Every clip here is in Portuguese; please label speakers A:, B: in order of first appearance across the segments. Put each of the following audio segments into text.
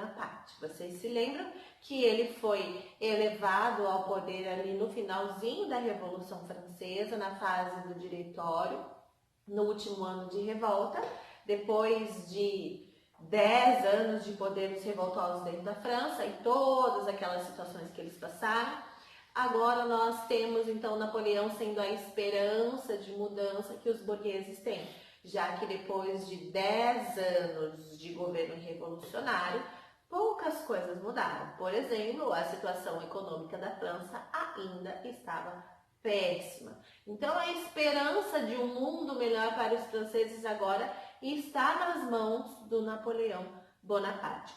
A: Bonaparte. Vocês se lembram que ele foi elevado ao poder ali no finalzinho da Revolução Francesa, na fase do Diretório, no último ano de revolta, depois de 10 anos de poder dos revoltosos dentro da França e todas aquelas situações que eles passaram. Agora nós temos então Napoleão sendo a esperança de mudança que os burgueses têm, já que depois de 10 anos de governo revolucionário, poucas coisas mudaram. Por exemplo, a situação econômica da França ainda estava péssima. Então a esperança de um mundo melhor para os franceses agora está nas mãos do Napoleão Bonaparte.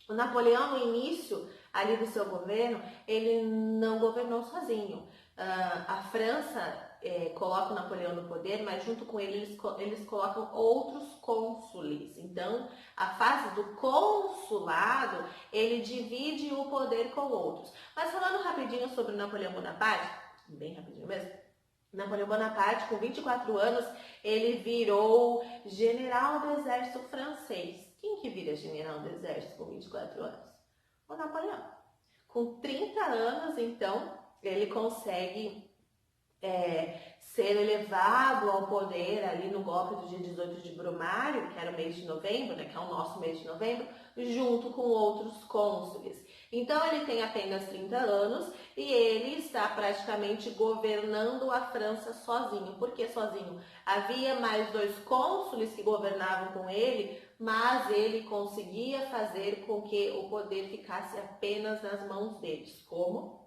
A: O Napoleão, no início ali do seu governo, ele não governou sozinho. A França coloca o Napoleão no poder, mas junto com ele eles colocam outros cônsules. Então, a fase do consulado, ele divide o poder com outros. Mas falando rapidinho sobre o Napoleão Bonaparte, bem rapidinho mesmo, Napoleão Bonaparte, com 24 anos, ele virou general do exército francês. Quem que vira general do exército com 24 anos? O Napoleão. Com 30 anos, então, ele consegue ser elevado ao poder ali no golpe do dia 18 de Brumário, que era o mês de novembro, né, que é o nosso mês de novembro, junto com outros cônsules. Então ele tem apenas 30 anos e ele está praticamente governando a França sozinho. Por que sozinho? Havia mais 2 cônsules que governavam com ele, mas ele conseguia fazer com que o poder ficasse apenas nas mãos deles. Como?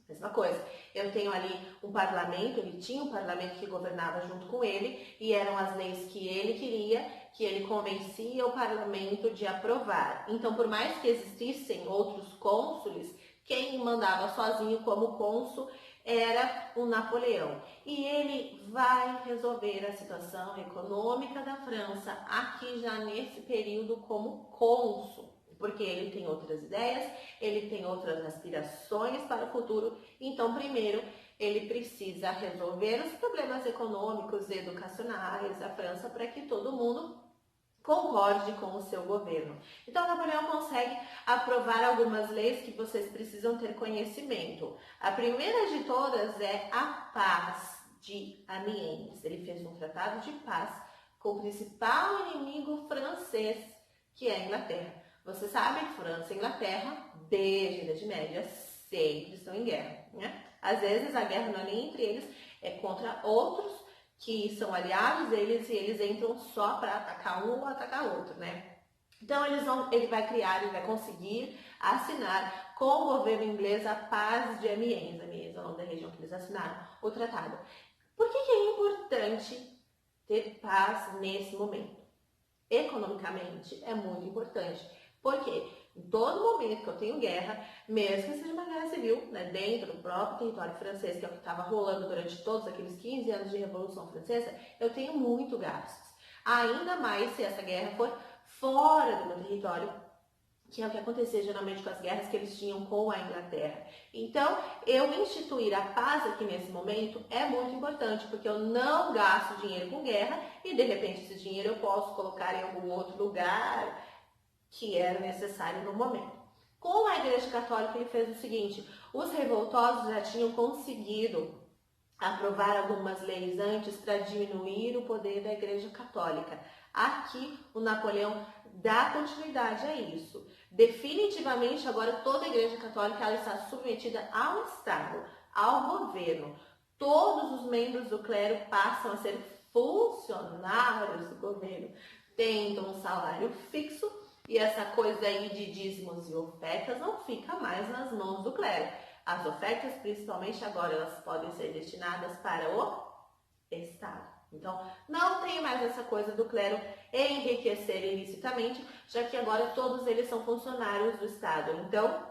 A: Mesma coisa, eu tenho ali um parlamento, ele tinha um parlamento que governava junto com ele e eram as leis que ele queria, que ele convencia o parlamento de aprovar. Então, por mais que existissem outros cônsules, quem mandava sozinho como cônsul era o Napoleão. E ele vai resolver a situação econômica da França aqui já nesse período como cônsul. Porque ele tem outras ideias, ele tem outras aspirações para o futuro. Então, primeiro, ele precisa resolver os problemas econômicos e educacionais da França para que todo mundo concorde com o seu governo. Então, Napoleão consegue aprovar algumas leis que vocês precisam ter conhecimento. A primeira de todas é a Paz de Amiens. Ele fez um tratado de paz com o principal inimigo francês, que é a Inglaterra. Você sabe que França e Inglaterra, desde a Idade Média, sempre estão em guerra, né? Às vezes a guerra não é nem entre eles, é contra outros que são aliados deles e eles entram só para atacar um ou atacar outro, né? Então ele vai conseguir assinar com o governo inglês a Paz de Amiens. Amiens é o nome da região que eles assinaram o tratado. Por que é importante ter paz nesse momento? Economicamente é muito importante. Porque em todo momento que eu tenho guerra, mesmo que seja uma guerra civil, né, dentro do próprio território francês, que é o que estava rolando durante todos aqueles 15 anos de Revolução Francesa, eu tenho muito gastos. Ainda mais se essa guerra for fora do meu território, que é o que acontecia geralmente com as guerras que eles tinham com a Inglaterra. Então, eu instituir a paz aqui nesse momento é muito importante, porque eu não gasto dinheiro com guerra e, de repente, esse dinheiro eu posso colocar em algum outro lugar que era necessário no momento. Com a Igreja Católica, ele fez o seguinte: os revoltosos já tinham conseguido aprovar algumas leis antes para diminuir o poder da Igreja Católica. Aqui, o Napoleão dá continuidade a isso. Definitivamente, agora toda a Igreja Católica ela está submetida ao Estado, ao governo. Todos os membros do clero passam a ser funcionários do governo, tendo um salário fixo. E essa coisa aí de dízimos e ofertas não fica mais nas mãos do clero. As ofertas, principalmente agora, elas podem ser destinadas para o Estado. Então, não tem mais essa coisa do clero enriquecer ilicitamente, já que agora todos eles são funcionários do Estado. Então,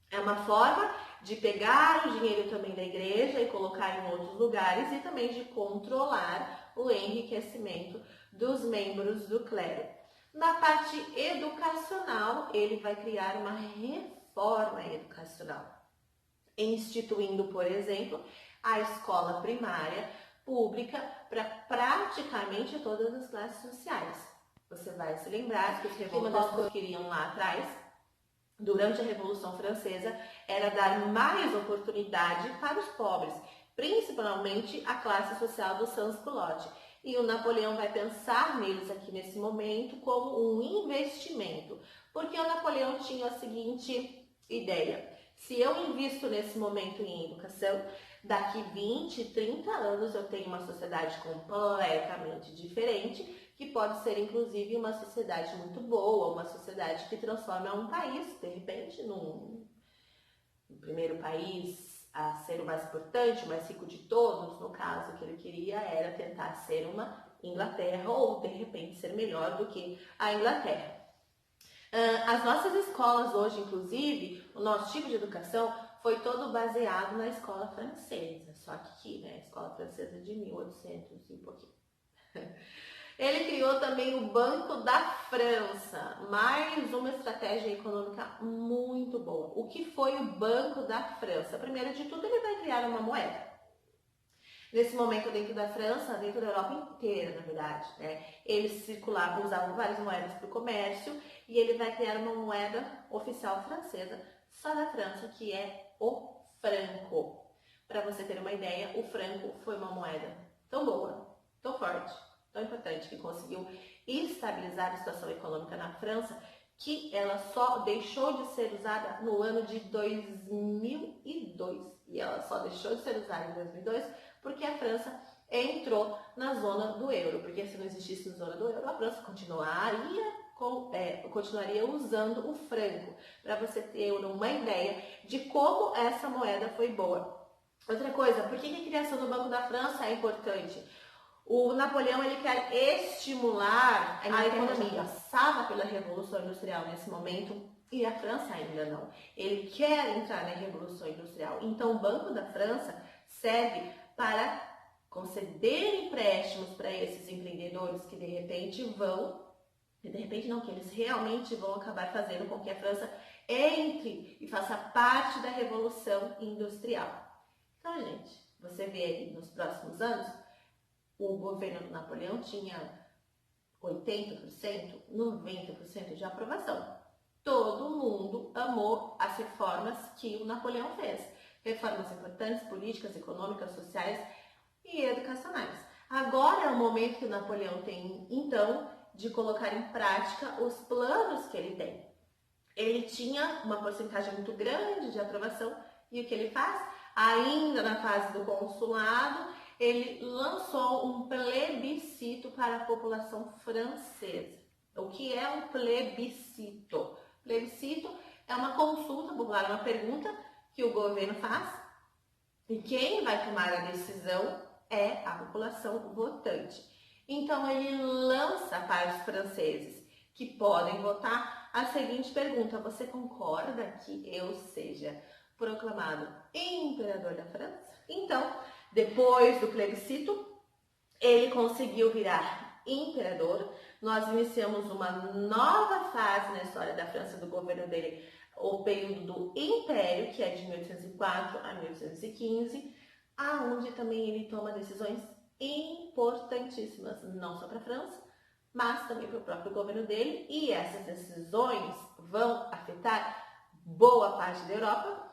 A: é uma forma de pegar o dinheiro também da igreja e colocar em outros lugares e também de controlar o enriquecimento dos membros do clero. Na parte educacional, ele vai criar uma reforma educacional, instituindo, por exemplo, a escola primária pública para praticamente todas as classes sociais. Você vai se lembrar que os revoltosos queriam lá atrás durante a Revolução Francesa era dar mais oportunidade para os pobres, principalmente a classe social do sans-culotte. E o Napoleão vai pensar neles aqui nesse momento como um investimento, porque o Napoleão tinha a seguinte ideia: se eu invisto nesse momento em educação, daqui 20, 30 anos eu tenho uma sociedade completamente diferente, que pode ser inclusive uma sociedade muito boa, uma sociedade que transforma um país, de repente, num primeiro país a ser o mais importante, o mais rico de todos. No caso, o que ele queria era tentar ser uma Inglaterra ou, de repente, ser melhor do que a Inglaterra. As nossas escolas hoje, inclusive, o nosso tipo de educação foi todo baseado na escola francesa, só que aqui, né, a escola francesa de 1800 e pouquinho. Ele criou também o Banco da França, mais uma estratégia econômica muito boa. O que foi o Banco da França? Primeiro de tudo, ele vai criar uma moeda. Nesse momento, dentro da França, dentro da Europa inteira, na verdade, né? Eles circulavam, usavam várias moedas para o comércio, e ele vai criar uma moeda oficial francesa, só da França, que é o franco. Para você ter uma ideia, o franco foi uma moeda tão boa, tão forte, tão importante, que conseguiu estabilizar a situação econômica na França, que ela só deixou de ser usada no ano de 2002. E ela só deixou de ser usada em 2002 porque a França entrou na zona do euro. Porque se não existisse na zona do euro, a França continuaria usando o franco. Para você ter uma ideia de como essa moeda foi boa. Outra coisa, por que a criação do Banco da França é importante? O Napoleão ele quer estimular a economia. Passava pela Revolução Industrial nesse momento e a França ainda não. Ele quer entrar na Revolução Industrial. Então, o Banco da França serve para conceder empréstimos para esses empreendedores que de repente que eles realmente vão acabar fazendo com que a França entre e faça parte da Revolução Industrial. Então, gente, você vê aí nos próximos anos, o governo do Napoleão tinha 80%, 90% de aprovação. Todo mundo amou as reformas que o Napoleão fez. Reformas importantes, políticas, econômicas, sociais e educacionais. Agora é o momento que o Napoleão tem, então, de colocar em prática os planos que ele tem. Ele tinha uma porcentagem muito grande de aprovação e o que ele faz? Ainda na fase do consulado, ele lançou um plebiscito para a população francesa. O que é um plebiscito? Plebiscito é uma consulta popular, uma pergunta que o governo faz e quem vai tomar a decisão é a população votante. Então ele lança para os franceses que podem votar a seguinte pergunta: você concorda que eu seja proclamado imperador da França? Então, depois do plebiscito, ele conseguiu virar imperador. Nós iniciamos uma nova fase na história da França, do governo dele, o período do Império, que é de 1804 a 1815, aonde também ele toma decisões importantíssimas, não só para a França, mas também para o próprio governo dele, e essas decisões vão afetar boa parte da Europa,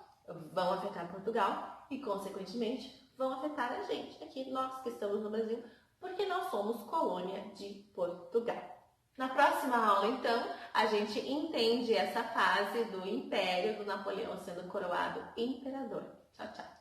A: vão afetar Portugal e, consequentemente, vão afetar a gente, aqui nós que estamos no Brasil, porque nós somos colônia de Portugal. Na próxima aula, então, a gente entende essa fase do Império do Napoleão sendo coroado imperador. Tchau, tchau!